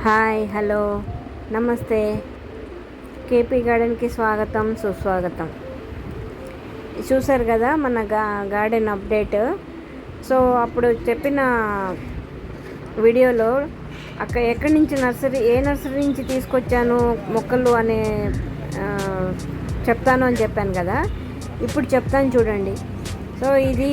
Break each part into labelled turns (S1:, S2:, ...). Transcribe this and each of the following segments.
S1: Hi hello నమస్తే. KP గార్డెన్కి స్వాగతం సుస్వాగతం. చూసారు కదా మన గార్డెన్ అప్డేట్. సో అప్పుడు చెప్పిన వీడియోలో ఎక్కడి నుంచి ఏ నర్సరీ నుంచి తీసుకొచ్చాను మొక్కలు అనే చెప్తాను అని చెప్పాను కదా. ఇప్పుడు చెప్తాను చూడండి. సో ఇది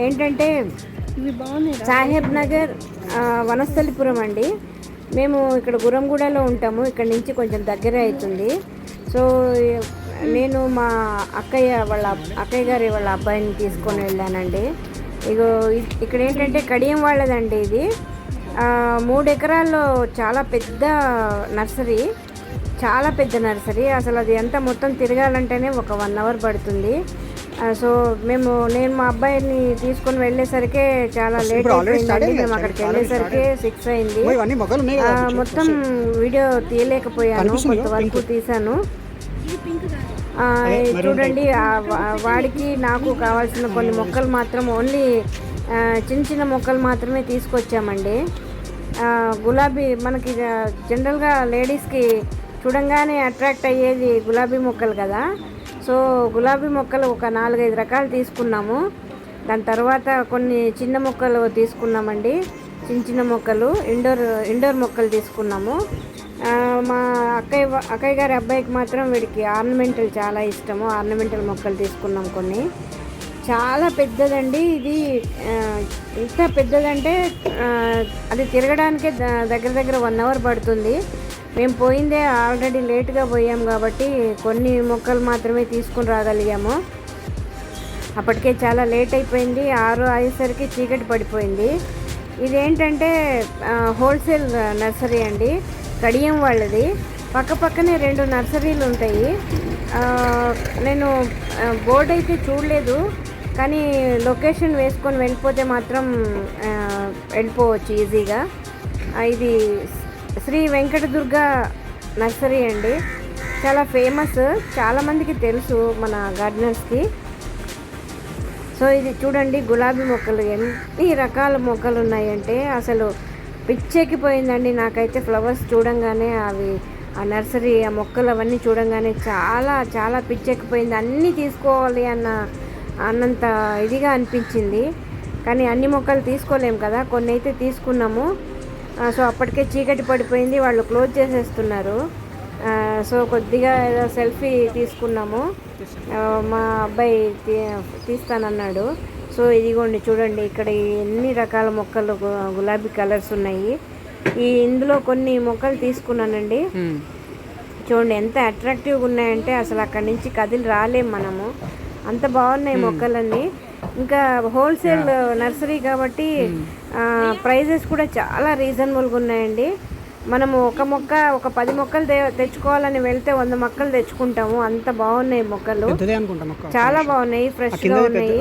S1: ఏంటంటే సాహెబ్ నగర్ వనస్థలిపురం అండి. మేము ఇక్కడ గురంగూడలో ఉంటాము. ఇక్కడ నుంచి కొంచెం దగ్గర అవుతుంది. సో నేను మా అక్కయ్య గారి వాళ్ళ అబ్బాయిని తీసుకొని వెళ్ళానండి. ఇగో ఇక్కడ ఏంటంటే కడియం వాళ్ళదండి ఇది. 3 ఎకరాల్లో చాలా పెద్ద నర్సరీ, చాలా పెద్ద నర్సరీ. అసలు అది ఎంత మొత్తం తిరగాలంటేనే ఒక 1 అవర్ పడుతుంది. సో నేను మా అబ్బాయిని తీసుకొని వెళ్ళేసరికి చాలా లేట్ అయిపోయిందండి. మేము అక్కడికి వెళ్ళేసరికి 6 అయింది. మొత్తం వీడియో తీయలేకపోయాను, కొంతవరకు తీసాను. చూడండి, వాడికి నాకు కావాల్సిన కొన్ని మొక్కలు మాత్రం ఓన్లీ చిన్న చిన్న మొక్కలు మాత్రమే తీసుకొచ్చామండి. గులాబీ మనకి జనరల్గా లేడీస్కి చూడంగానే అట్రాక్ట్ అయ్యేది గులాబీ మొక్కలు కదా. సో గులాబీ మొక్కలు ఒక 4-5 రకాలు తీసుకున్నాము. దాని తర్వాత కొన్ని చిన్న మొక్కలు తీసుకున్నామండి. చిన్న మొక్కలు ఇండోర్ మొక్కలు తీసుకున్నాము. మా అక్కయ్య గారి అబ్బాయికి మాత్రం వీడికి ఆర్నమెంటల్ చాలా ఇష్టము. ఆర్నమెంటల్ మొక్కలు తీసుకున్నాం కొన్ని. చాలా పెద్దదండి ఇది. ఎంత పెద్దదంటే అది తిరగడానికే దగ్గర 1 అవర్ పడుతుంది. మేము పోయిందే ఆల్రెడీ లేట్గా పోయాం కాబట్టి కొన్ని మొక్కలు మాత్రమే తీసుకుని రాగలిగాము. అప్పటికే చాలా లేట్ అయిపోయింది. 6 అయ్యేసరికి చీకటి పడిపోయింది. ఇదేంటంటే హోల్సేల్ నర్సరీ అండి, కడియం వాళ్ళది. పక్కనే 2 నర్సరీలు ఉంటాయి. నేను బోర్డు అయితే చూడలేదు, కానీ లొకేషన్ వేసుకొని వెళ్ళిపోతే మాత్రం వెళ్ళిపోవచ్చు ఈజీగా. ఇది శ్రీ వెంకటదుర్గ నర్సరీ అండి. చాలా ఫేమస్, చాలామందికి తెలుసు మన గార్డెనర్స్కి. సో ఇది చూడండి, గులాబీ మొక్కలు ఎన్ని రకాల మొక్కలు ఉన్నాయంటే అసలు పిచ్చెక్కిపోయిందండి నాకైతే. ఫ్లవర్స్ చూడంగానే ఆ నర్సరీ, ఆ మొక్కలు అవన్నీ చూడంగానే చాలా చాలా పిచ్చెక్కిపోయింది. అన్నీ తీసుకోవాలి అన్నంత ఇదిగా అనిపించింది. కానీ అన్ని మొక్కలు తీసుకోలేము కదా, కొన్ని అయితే తీసుకున్నాము. సో అప్పటికే చీకటి పడిపోయింది, వాళ్ళు క్లోజ్ చేసేస్తున్నారు. సో కొద్దిగా ఏదో సెల్ఫీ తీసుకున్నాము. మా అబ్బాయి తీస్తానన్నాడు. సో ఇదిగోండి చూడండి, ఇక్కడ ఎన్ని రకాల మొక్కలు గులాబీ కలర్స్ ఉన్నాయి. ఇందులో కొన్ని మొక్కలు తీసుకున్నానండి. చూడండి ఎంత అట్రాక్టివ్గా ఉన్నాయంటే అసలు అక్కడి నుంచి కదిలి రాలేం మనము, అంత బాగున్నాయి మొక్కలన్నీ. ఇంకా హోల్సేల్ నర్సరీ కాబట్టి ప్రైజెస్ కూడా చాలా రీజనబుల్గా ఉన్నాయండి. మనము ఒక 10 మొక్కలు తెచ్చుకోవాలని వెళ్తే 100 మొక్కలు తెచ్చుకుంటాము. అంత బాగున్నాయి మొక్కలు, చాలా బాగున్నాయి, ఫ్రెష్గా ఉన్నాయి,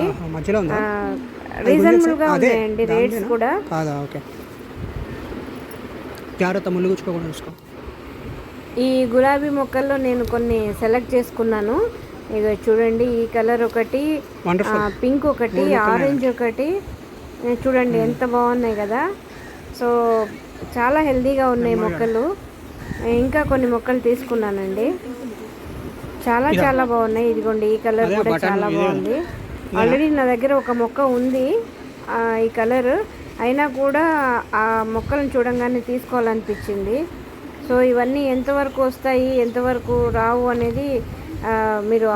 S1: రీజనబుల్గా ఉన్నాయండి రేట్స్ కూడా. ఈ గులాబీ మొక్కల్లో నేను కొన్ని సెలెక్ట్ చేసుకున్నాను. ఇక చూడండి, ఈ కలర్ ఒకటి, పింక్ ఒకటి, ఆరెంజ్ ఒకటి. చూడండి ఎంత బాగున్నాయి కదా. సో చాలా హెల్తీగా ఉన్నాయి మొక్కలు. ఇంకా కొన్ని మొక్కలు తీసుకున్నానండి, చాలా బాగున్నాయి. ఇదిగోండి, ఈ కలర్ కూడా చాలా బాగుంది. ఆల్రెడీ నా దగ్గర ఒక మొక్క ఉంది ఈ కలర్, అయినా కూడా ఆ మొక్కలను చూడంగానే తీసుకోవాలనిపించింది. సో ఇవన్నీ ఎంతవరకు వస్తాయి ఎంతవరకు రావు అనేది మీరు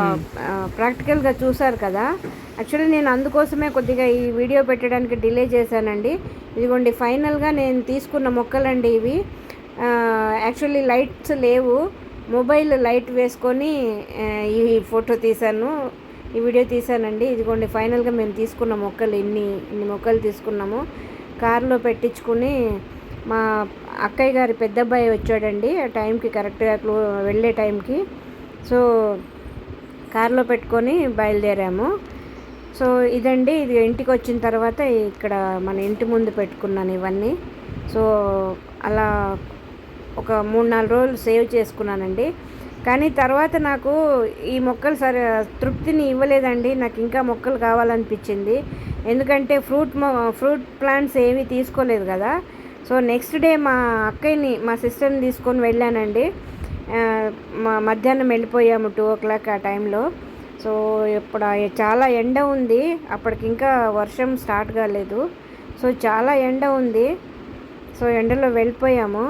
S1: ప్రాక్టికల్గా చూసారు కదా. యాక్చువల్లీ నేను అందుకోసమే కొద్దిగా ఈ వీడియో పెట్టడానికి డిలే చేశానండి. ఇదిగోండి ఫైనల్గా నేను తీసుకున్న మొక్కలండి ఇవి. యాక్చువల్లీ లైట్స్ లేవు, మొబైల్ లైట్ వేసుకొని ఈ ఫోటో తీశాను, ఈ వీడియో తీశానండి. ఇదిగోండి ఫైనల్గా మేము తీసుకున్న మొక్కలు ఇన్ని మొక్కలు తీసుకున్నాము. కారులో పెట్టించుకుని మా అక్కయ్య గారి పెద్ద అబ్బాయి వచ్చాడండి ఆ టైంకి, కరెక్ట్గా వెళ్ళే టైంకి. సో కారులో పెట్టుకొని బయలుదేరాము. సో ఇదండి, ఇది ఇంటికి వచ్చిన తర్వాత ఇక్కడ మన ఇంటి ముందు పెట్టుకున్నాను ఇవన్నీ. సో అలా ఒక 3-4 రోజులు సేవ్ చేసుకున్నానండి. కానీ తర్వాత నాకు ఈ మొక్కలు తృప్తిని ఇవ్వలేదండి. నాకు ఇంకా మొక్కలు కావాలనిపించింది. ఎందుకంటే ఫ్రూట్ ప్లాంట్స్ ఏమీ తీసుకోలేదు కదా. సో నెక్స్ట్ డే మా అక్కయ్యని మా సిస్టర్ని తీసుకొని వెళ్ళానండి. మధ్యాహ్నం వెళ్ళిపోయాము 2 o'clock ఆ టైంలో. సో ఇప్పుడు చాలా ఎండ ఉంది, అప్పటికి ఇంకా వర్షం స్టార్ట్ కాలేదు. సో చాలా ఎండ ఉంది. సో ఎండలో వెళ్ళిపోయాము.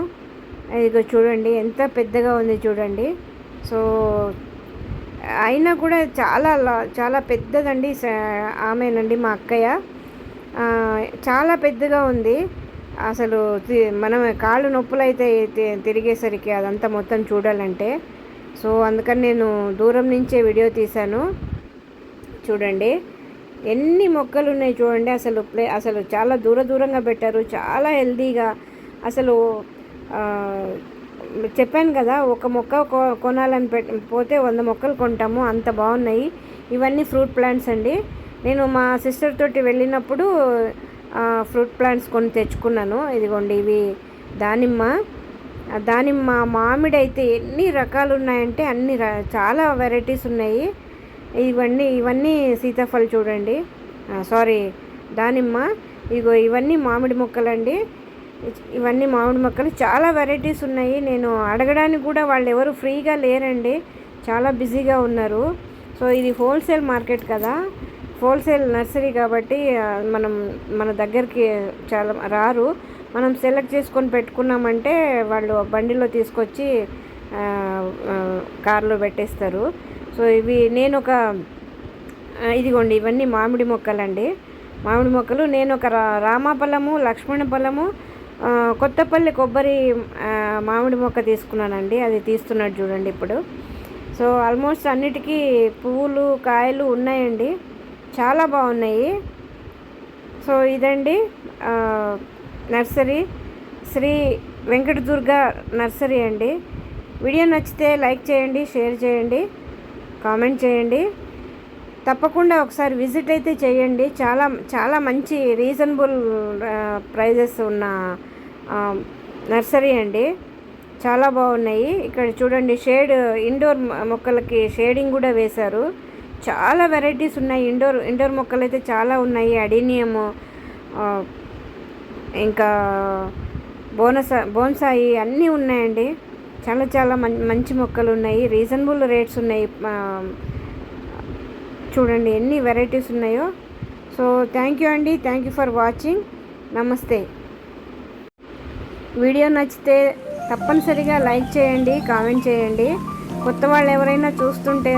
S1: ఇదిగో చూడండి ఎంత పెద్దగా ఉంది చూడండి. సో అయినా కూడా చాలా పెద్దదండి. ఆమెనండి మా అక్కయ్య, చాలా పెద్దగా ఉంది. అసలు మనం కాళ్ళు నొప్పులు అయితే తిరిగేసరికి అదంతా మొత్తం చూడాలంటే. సో అందుకని నేను దూరం నుంచే వీడియో తీశాను. చూడండి ఎన్ని మొక్కలు ఉన్నాయి చూడండి. అసలు చాలా దూరంగా పెట్టారు, చాలా హెల్తీగా. అసలు చెప్పాను కదా, ఒక మొక్క కొనాలని పోతే 100 మొక్కలు కొంటాము, అంత బాగున్నాయి. ఇవన్నీ ఫ్రూట్ ప్లాంట్స్ అండి. నేను మా సిస్టర్ తోటి వెళ్ళినప్పుడు ఫ్రూట్ ప్లాంట్స్ కొని తెచ్చుకున్నాను. ఇదిగోండి ఇవి దానిమ్మ, మామిడి అయితే ఎన్ని రకాలు ఉన్నాయంటే చాలా వెరైటీస్ ఉన్నాయి. ఇవన్నీ సీతాఫలం చూడండి, సారీ దానిమ్మ. ఇవన్నీ మామిడి మొక్కలండి. ఇవన్నీ మామిడి మొక్కలు, చాలా వెరైటీస్ ఉన్నాయి. నేను అడగడానికి కూడా వాళ్ళు ఎవరు ఫ్రీగా లేరండి, చాలా బిజీగా ఉన్నారు. సో ఇది హోల్సేల్ మార్కెట్ కదా, హోల్సేల్ నర్సరీ కాబట్టి మన దగ్గరికి చాలా రారు. మనం సెలెక్ట్ చేసుకొని పెట్టుకున్నామంటే వాళ్ళు బండిలో తీసుకొచ్చి కార్లో పెట్టేస్తారు. సో ఇదిగోండి ఇవన్నీ మామిడి మొక్కలండి. మామిడి మొక్కలు నేను ఒక రామఫలము, లక్ష్మణ ఫలము, కొత్తపల్లి కొబ్బరి మామిడి మొక్క తీసుకున్నానండి. అది తీస్తున్నాడు చూడండి ఇప్పుడు. సో ఆల్మోస్ట్ అన్నిటికీ పువ్వులు కాయలు ఉన్నాయండి, చాలా బాగున్నాయి. సో ఇదండి నర్సరీ, శ్రీ వెంకటదుర్గ నర్సరీ అండి. వీడియో నచ్చితే లైక్ చేయండి, షేర్ చేయండి, కామెంట్ చేయండి. తప్పకుండా ఒకసారి విజిట్ అయితే చేయండి. చాలా మంచి రీజనబుల్ ప్రైజెస్ ఉన్న నర్సరీ అండి, చాలా బాగున్నాయి. ఇక్కడ చూడండి ఇండోర్ మొక్కలకి షేడింగ్ కూడా వేశారు. చాలా వెరైటీస్ ఉన్నాయి. ఇండోర్ మొక్కలు అయితే చాలా ఉన్నాయి. అడీనియము, ఇంకా బోన్సాయి అన్నీ ఉన్నాయండి. చాలా మంచి మొక్కలు ఉన్నాయి, రీజనబుల్ రేట్స్ ఉన్నాయి. చూడండి ఎన్ని వెరైటీస్ ఉన్నాయో. సో థ్యాంక్ యూ అండి, థ్యాంక్ యూ ఫర్ వాచింగ్. నమస్తే. వీడియో నచ్చితే తప్పనిసరిగా లైక్ చేయండి, కామెంట్ చేయండి. కొత్త వాళ్ళు ఎవరైనా చూస్తుంటే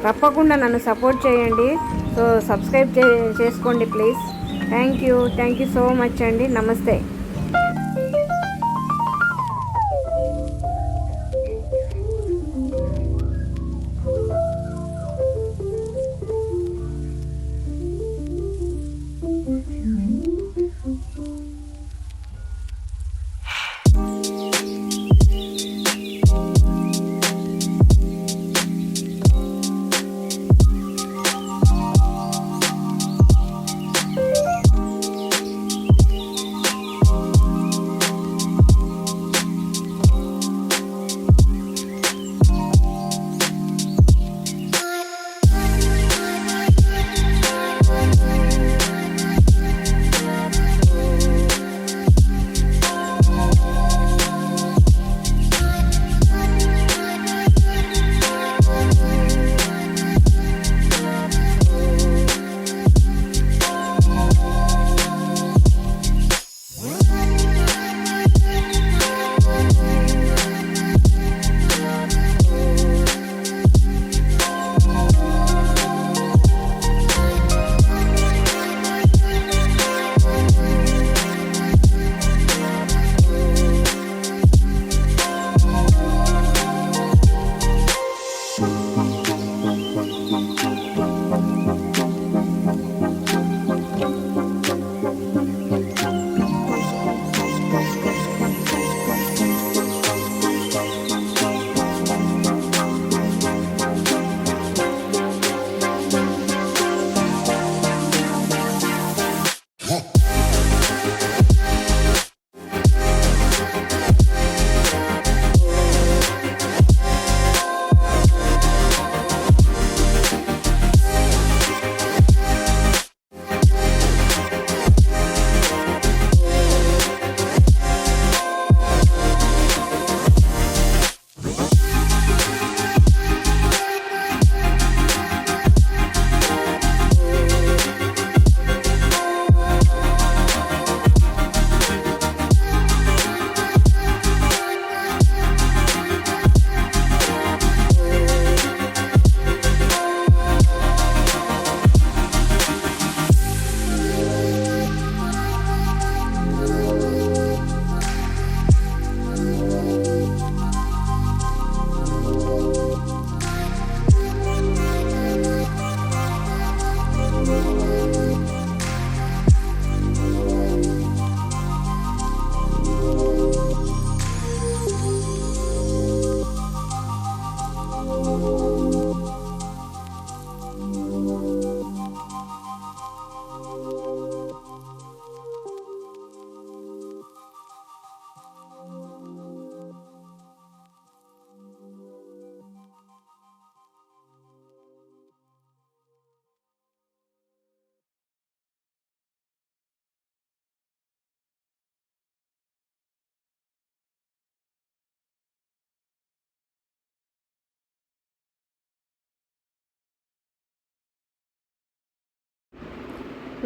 S1: తప్పకుండా నన్ను సపోర్ట్ చేయండి. సో సబ్స్క్రైబ్ చేసుకోండి please. Thank you so much అండి. నమస్తే.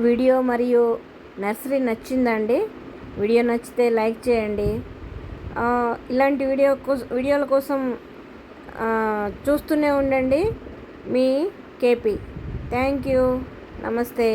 S1: వీడియో మరియు నర్సరీ నచ్చిందండి. వీడియో నచ్చితే లైక్ చేయండి. ఇలాంటి వీడియోల కోసం చూస్తూనే ఉండండి. మీ కేపీ. Thank you. నమస్తే.